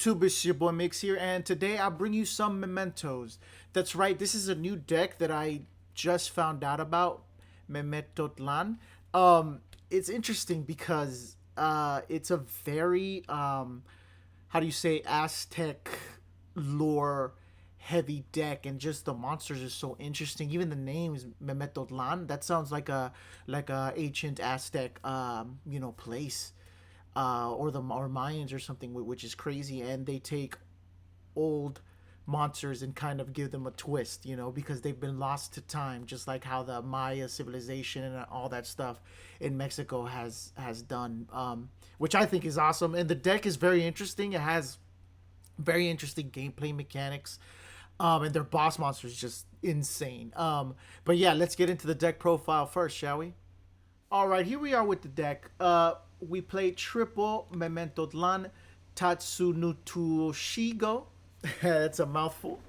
YouTube, it's your boy Migz here, and today I bring you some mementos. That's right, this is a new deck that I just found out about, MEMENTOtlan. It's interesting because it's a very how do you say, Aztec lore heavy deck, and just the monsters are so interesting. Even the name is MEMENTOtlan. That sounds like a ancient Aztec place, or Mayans or something, which is crazy. And they take old monsters and kind of give them a twist, because they've been lost to time, just like how the Maya civilization and all that stuff in Mexico has done, which I think is awesome. And the deck is very interesting. It has very interesting gameplay mechanics. And their boss monster is just insane. But yeah, let's get into the deck profile first, shall we? All right, here we are with the deck. We play triple MEMENTOtlan Tatsunutoshigo. It's a mouthful.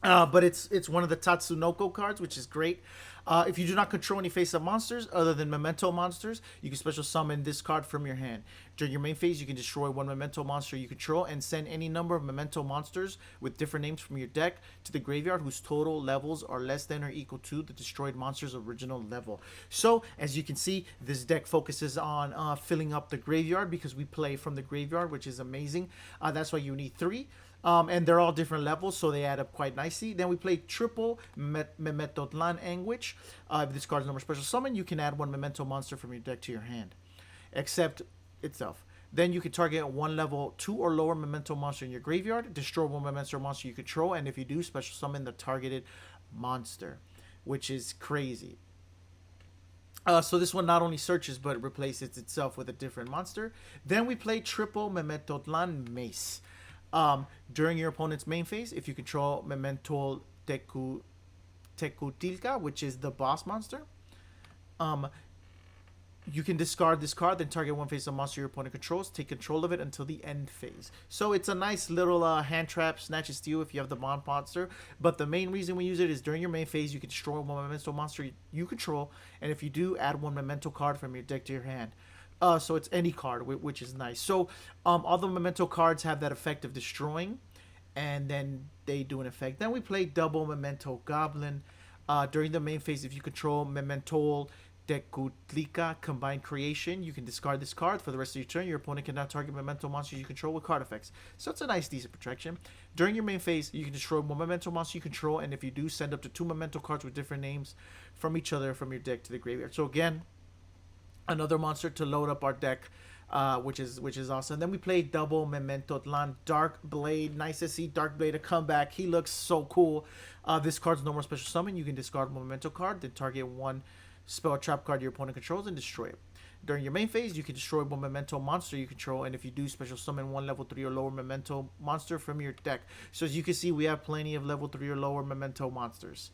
But it's one of the Tatsunoko cards, which is great. If you do not control any face-up monsters other than Memento monsters, you can special summon this card from your hand. During your main phase, you can destroy one Memento monster you control and send any number of Memento monsters with different names from your deck to the graveyard whose total levels are less than or equal to the destroyed monster's original level. So, as you can see, this deck focuses on filling up the graveyard because we play from the graveyard, which is amazing. That's why you need 3. And they're all different levels, so they add up quite nicely. Then we play triple MEMENTOtlan Anguish. If this card's number special summon, you can add one Memento monster from your deck to your hand, except itself. Then you can target one level 2 or lower Memento monster in your graveyard, destroy one Memento monster you control, and if you do, special summon the targeted monster, which is crazy. So this one not only searches, but replaces itself with a different monster. Then we play triple MEMENTOtlan Mace. During your opponent's main phase, if you control Memento Tekutilka, which is the boss monster, you can discard this card, then target one face of monster your opponent controls, take control of it until the end phase. So it's a nice little hand trap, snatch and steal if you have the bond monster. But the main reason we use it is during your main phase, you can destroy one Memento monster you control, and if you do, add one Memento card from your deck to your hand. So it's any card, which is nice. So all the Memento cards have that effect of destroying, and then they do an effect. Then we play double Memento Goblin. During the main phase, if you control Memento Tekutlika Combined Creation, you can discard this card. For the rest of your turn, your opponent cannot target Memento monsters you control with card effects. So it's a nice, decent protection. During your main phase, you can destroy one Memento monster you control, and if you do, send up to 2 Memento cards with different names from each other from your deck to the graveyard. So again, another monster to load up our deck, which is awesome. Then we play double MEMENTOtlan Dark Blade. Nice to see Dark Blade a comeback. He looks so cool. This card's no more special summon. You can discard one Memento card, then target one spell trap card your opponent controls and destroy it. During your main phase, you can destroy one Memento monster you control, and if you do, special summon one level 3 or lower Memento monster from your deck. So as you can see, we have plenty of level 3 or lower Memento monsters.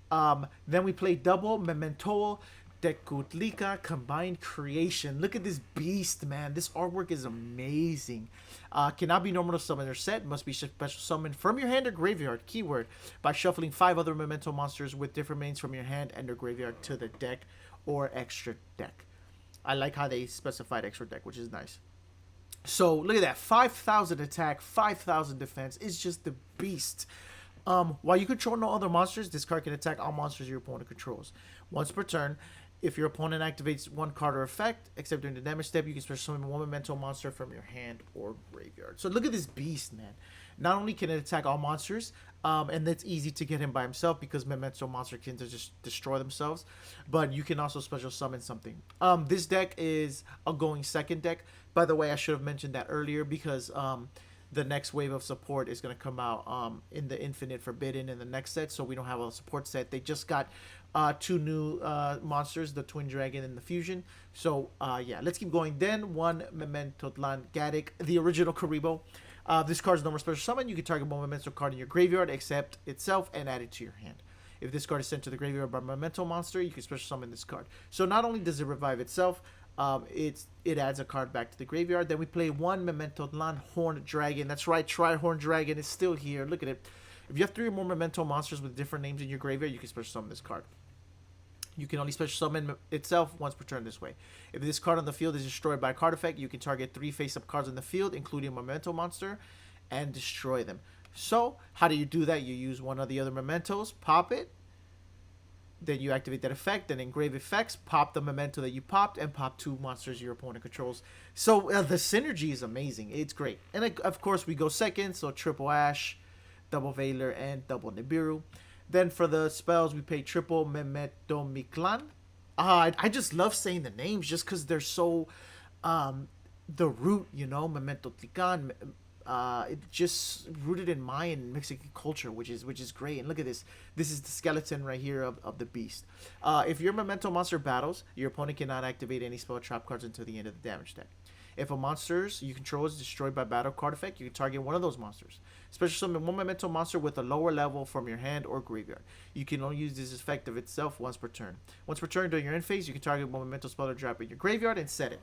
Then we play double Memento Tekutlika Combined Creation. Look at this beast, man. This artwork is amazing. Cannot be normal to summon or set. Must be special summon from your hand or graveyard. Keyword. By shuffling 5 other Memento monsters with different names from your hand and or graveyard to the deck or extra deck. I like how they specified extra deck, which is nice. So look at that. 5,000 attack, 5,000 defense. It's just the beast. While you control no other monsters, this card can attack all monsters your opponent controls. Once per turn, if your opponent activates one card or effect, except during the damage step, you can special summon one Memento monster from your hand or graveyard. So look at this beast, man. Not only can it attack all monsters, and it's easy to get him by himself because Memento monster can just destroy themselves, but you can also special summon something. This deck is a going second deck. By the way, I should have mentioned that earlier because the next wave of support is going to come out in the Infinite Forbidden in the next set, so we don't have a support set. They just got 2 new monsters, the Twin Dragon and the Fusion. So yeah, let's keep going. Then one MEMENTOtlan Gaddick, the original Karibo. This card's no more special summon. You can target one Memento card in your graveyard except itself and add it to your hand. If this card is sent to the graveyard by a Memento monster, you can special summon this card. So not only does it revive itself, it adds a card back to the graveyard. Then we play one MEMENTOtlan Horned Dragon. That's right, Tri-Horned Dragon is still here. Look at it. If you have 3 or more Memento monsters with different names in your graveyard, you can special summon this card. You can only special summon itself once per turn this way. If this card on the field is destroyed by a card effect, you can target 3 face-up cards on the field, including a Memento monster, and destroy them. So how do you do that? You use one of the other mementos, pop it, then you activate that effect, then engrave effects, pop the memento that you popped, and pop 2 monsters your opponent controls. So the synergy is amazing. It's great. And of course, we go second, so triple Ash, double Veiler, and double Nibiru. Then for the spells, we play triple MEMENTOtlan. I just love saying the names just because they're so the root, you know, MEMENTOtlan. It just rooted in Mayan Mexican culture, which is great. And look at this. This is the skeleton right here of the beast. If your memento monster battles, your opponent cannot activate any spell trap cards until the end of the damage deck. If a monster's you control is destroyed by battle card effect, you can target one of those monsters. Special summon one memento monster with a lower level from your hand or graveyard. You can only use this effect of itself once per turn. Once per turn during your end phase, you can target one memento spell or trap in your graveyard and set it.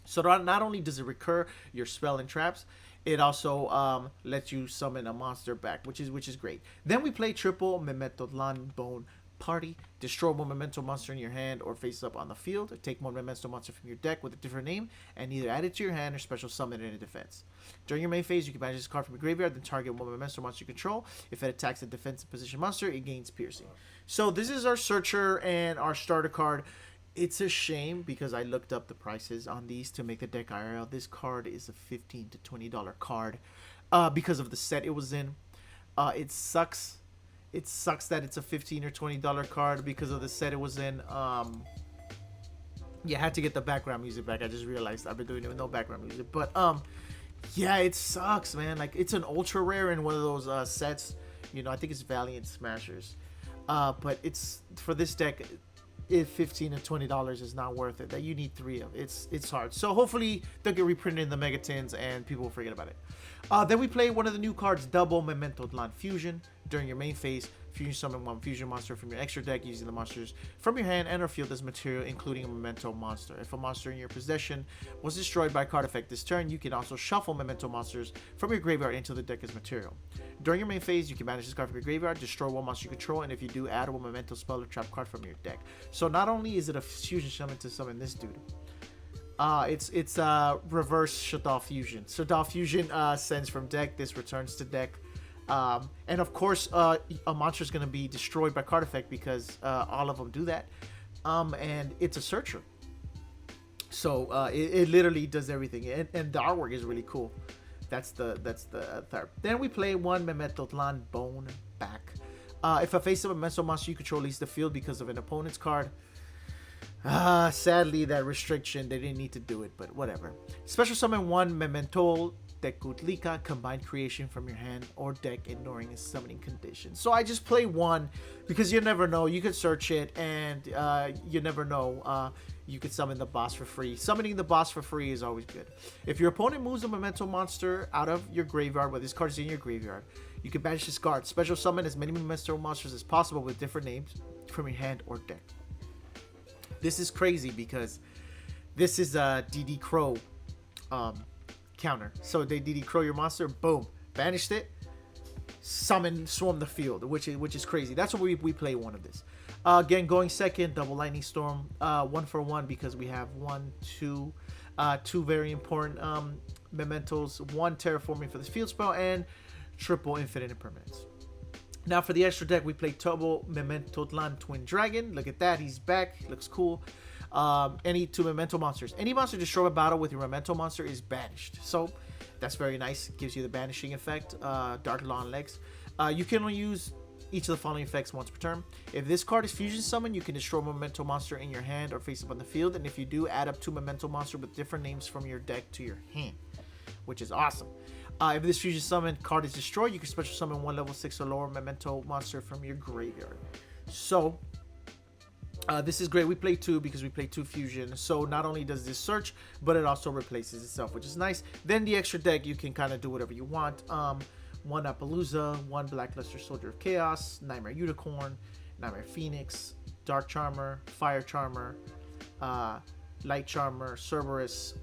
So not only does it recur your spell and traps, it also lets you summon a monster back, which is great. Then we play triple MEMENTOtlan Bone Party. Destroy one memento monster in your hand or face up on the field. Take one memento monster from your deck with a different name and either add it to your hand or special summon it in defense. During your main phase, you can banish this card from your graveyard, then target one memento monster you control. If it attacks a defensive position monster, it gains piercing. So this is our searcher and our starter card. It's a shame because I looked up the prices on these to make the deck IRL. This card is a $15 to $20 card because of the set it was in. It sucks. It sucks that it's a $15 or $20 card because of the set it was in. Yeah, I had to get the background music back. I just realized I've been doing it with no background music. But yeah, it sucks, man. Like, it's an ultra rare in one of those sets. You know, I think it's Valiant Smashers. But it's for this deck. If $15 to $20 is not worth it, that you need 3 of, it's hard. So hopefully they'll get reprinted in the Megatins and people will forget about it. Then we play one of the new cards, double MEMENTOtlan Fusion. During your main phase, fusion summon one fusion monster from your extra deck using the monsters from your hand and or field as material, including a memento monster. If a monster in your possession was destroyed by a card effect this turn, you can also shuffle memento monsters from your graveyard into the deck as material. During your main phase, you can banish this card from your graveyard, destroy one monster you control, and if you do, add one memento spell or trap card from your deck. So not only is it a fusion summon to summon this dude, it's reverse Shadal Fusion. Shadal Fusion sends from deck, this returns to deck. And of course, a monster is going to be destroyed by card effect because all of them do that. And it's a searcher. So it literally does everything. And the artwork is really cool. That's the third. Then we play one MEMENTOtlan Bone Back. If a face-up memento monster you control leaves the field because of an opponent's card, sadly, that restriction, they didn't need to do it, but whatever. Special summon one MEMENTOtlan combined creation from your hand or deck, ignoring its summoning condition. So I just play one because you never know. You could search it, and you never know. You could summon the boss for free. Summoning the boss for free is always good. If your opponent moves a memento monster out of your graveyard, where this card is in your graveyard, you can banish this card. Special summon as many memento monsters as possible with different names from your hand or deck. This is crazy because this is a DD Crow counter. So they DD Crow your monster, boom, banished it, summon, swarm the field, which is crazy. That's what we play one of this. Again, going second, double Lightning Storm, 1 for 1 because we have two very important mementos, 1 terraforming for this field spell, and triple infinite impermanence. Now for the extra deck, we play double MEMENTOtlan Twin Dragon. Look at that, he's back, looks cool. Any 2 memento monsters. Any monster destroyed by battle with your memento monster is banished. So that's very nice. It gives you the banishing effect. Dark Law and Legs. You can only use each of the following effects once per turn. If this card is fusion summoned, you can destroy a memento monster in your hand or face up on the field. And if you do, add up 2 memento monsters with different names from your deck to your hand, which is awesome. If this fusion summon card is destroyed, you can special summon 1 level 6 or lower memento monster from your graveyard. So this is great. We play 2 because we play 2 fusion. So not only does this search, but it also replaces itself, which is nice. Then the extra deck, you can kind of do whatever you want. 1 Appaloosa, 1 Blackluster Soldier of Chaos, Nightmare Unicorn, Nightmare Phoenix, Dark Charmer, Fire Charmer, Light Charmer, Cerberus,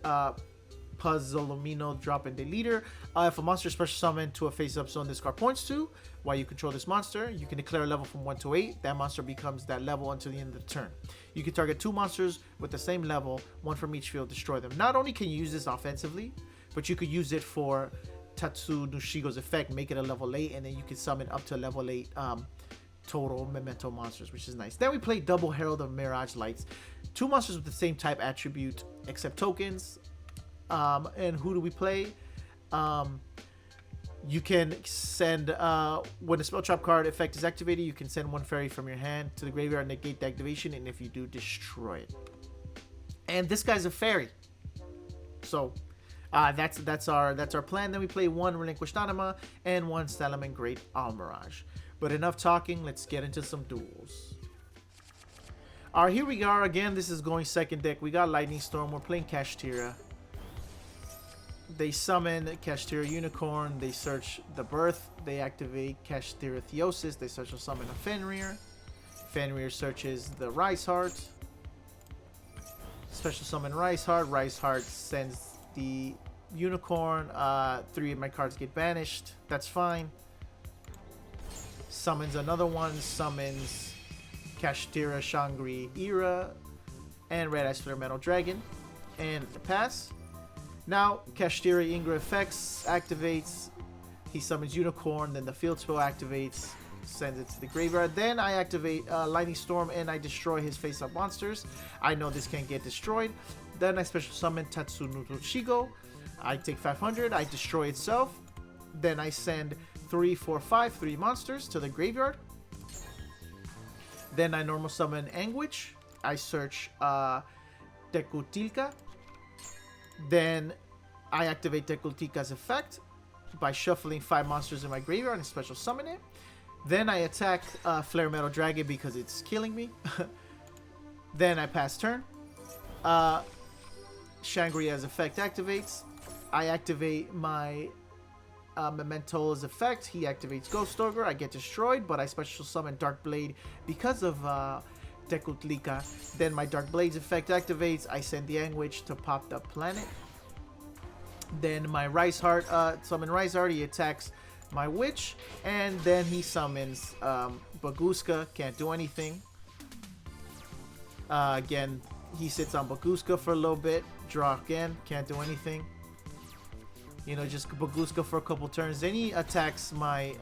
Puzzolomino, drop in Deleter. If a monster is special summoned to a face-up zone this card points to, while you control this monster, you can declare a level from 1 to 8. That monster becomes that level until the end of the turn. You can target 2 monsters with the same level, 1 from each field, destroy them. Not only can you use this offensively, but you could use it for Tatsunushigo's effect, make it a level 8, and then you can summon up to level 8 total Memento monsters, which is nice. Then we play Double Herald of Mirage Lights. 2 monsters with the same type attribute, except tokens. And who do we play? You can send, when a spell trap card effect is activated, you can send 1 fairy from your hand to the graveyard, negate the activation, and if you do, destroy it. And this guy's a fairy. So that's our plan. Then we play 1 Relinquished Anima and 1 Salaman Great Almirage. But enough talking, let's get into some duels. Alright, here we are again. This is going second deck. We got Lightning Storm. We're playing Kashtira. They summon Kashtira Unicorn. They search the Birth. They activate Kashtira Theosis. They search or summon a Fenrir. Fenrir searches the Rise Heart. Special summon Rise Heart. Rise Heart sends the Unicorn. 3 of my cards get banished. That's fine. Summons another one. Summons Kashtira Shangri Era and Red Ice Flare Metal Dragon. And pass. Now, Kashtira Ingra effects activates. He summons Unicorn, then the field spell activates, sends it to the graveyard. Then I activate Lightning Storm and I destroy his face-up monsters. I know this can't get destroyed. Then I special summon Tatsunushigo. I take 500, I destroy itself. Then I send 3 monsters to the graveyard. Then I normal summon Anguish. I search Tekutilka. Then I activate Tekultika's effect by shuffling 5 monsters in my graveyard and special summon it. Then I attack Flare Metal Dragon because it's killing me. Then I pass turn. Shangri-La's effect activates. I activate my Memento's effect. He activates Ghost Ogre. I get destroyed, but I special summon Dark Blade because of Tekutlika. Then my Dark Blade's effect activates. I send the Anguish to pop the planet. Then my Rise Heart, summon Rise Heart. He attacks my Witch, and then he summons Baguska. Can't do anything. Again, he sits on Baguska for a little bit. Draw again. Can't do anything. You know, just Baguska for a couple turns. Then he attacks my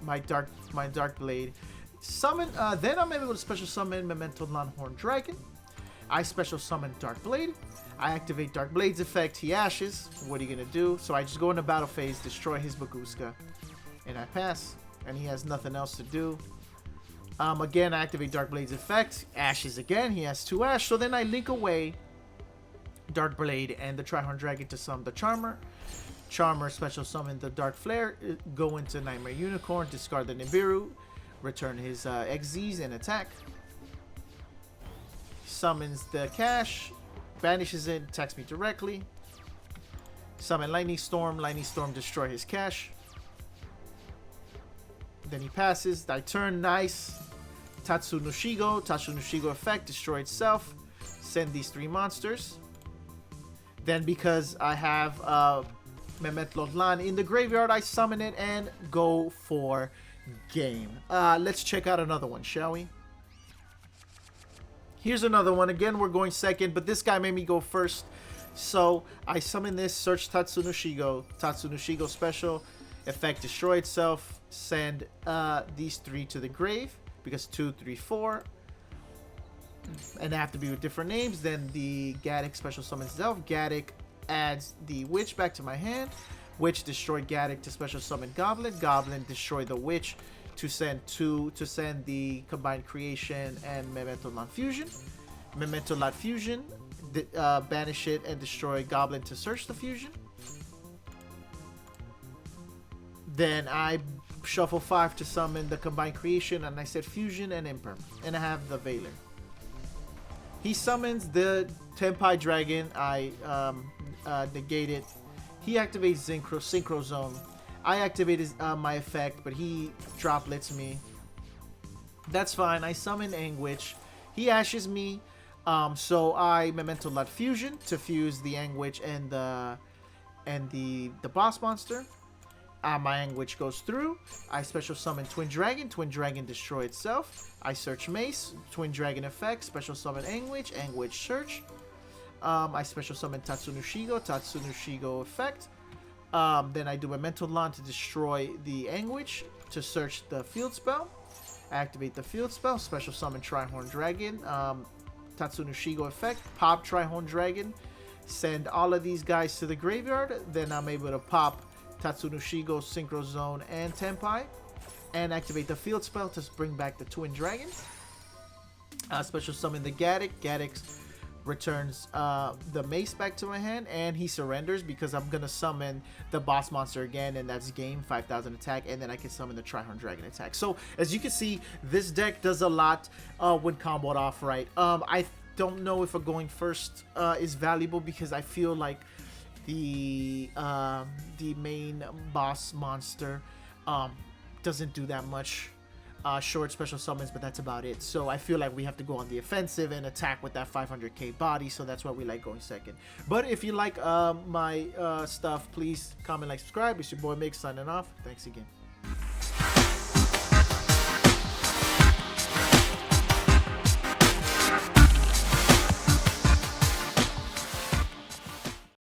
my Dark Blade. Summon. Then I'm able to special summon MEMENTOtlan Horn Dragon. I special summon Dark Blade. I activate Dark Blade's effect. He ashes. What are you gonna do? So I just go into battle phase, destroy his Baguska, and I pass. And he has nothing else to do. Again, I activate Dark Blade's effect. Ashes again. He has 2 ash. So then I link away Dark Blade and the Trihorn Dragon to summon the Charmer. Charmer special summon the Dark Flare. Go into Nightmare Unicorn. Discard the Nibiru. Return his XZs and attack. Summons the Cash. Banishes it. Attacks me directly. Summon Lightning Storm. Lightning Storm destroy his Cash. Then he passes. I turn. Nice. Tatsunushigo. Tatsunushigo effect. Destroy itself. Send these 3 monsters. Then because I have MEMENTOtlan in the graveyard, I summon it and go for game. Let's check out another one, shall we? Here's another one. Again, we're going second, but this guy made me go first. So I summon this, search Tatsunushigo. Tatsunushigo special effect, destroy itself. Send these 3 to the grave because 2, 3, 4. And they have to be with different names. Then the Gaddock special summons itself. Gaddock adds the Witch back to my hand. Witch destroy Gaddock to special summon Goblin. Goblin destroy the Witch to send the Combined Creation and MEMENTOtlan Fusion. MEMENTOtlan Fusion, banish it and destroy Goblin to search the Fusion. Then I shuffle 5 to summon the Combined Creation, and I said Fusion and Imperm, and I have the Veiler. He summons the Tenpai Dragon. I negate it. He activates Synchro Zone. I activated my effect, but he droplets me. That's fine. I summon Anguish. He ashes me. So I MEMENTOtlan Fusion to fuse the Anguish and the boss monster. My Anguish goes through. I special summon Twin Dragon. Twin Dragon destroy itself. I search Mace. Twin Dragon effect. Special summon Anguish. Anguish search. I special summon Tatsunushigo. Tatsunushigo effect. Then I do MEMENTOtlan to destroy the Anguish, to search the field spell, activate the field spell, special summon Trihorn Dragon, Tatsunu Shigo effect, pop Trihorn Dragon, send all of these guys to the graveyard. Then I'm able to pop Tatsunu Shigo, Synchro Zone, and Tenpai, and activate the field spell to bring back the Twin Dragon. Special summon the Gaddock. Gaddock returns the mace back to my hand, and he surrenders because I'm gonna summon the boss monster again, and that's game 5,000 attack, and then I can summon the Trihorn Dragon attack. So as you can see, this deck does a lot when comboed off right. I don't know if a going first is valuable because I feel like the main boss monster doesn't do that much. Short special summons, but that's about it. So I feel like we have to go on the offensive and attack with that 500k body, so that's why we like going second. But if you like my stuff, please comment, like, subscribe. It's your boy Migz signing off. Thanks again.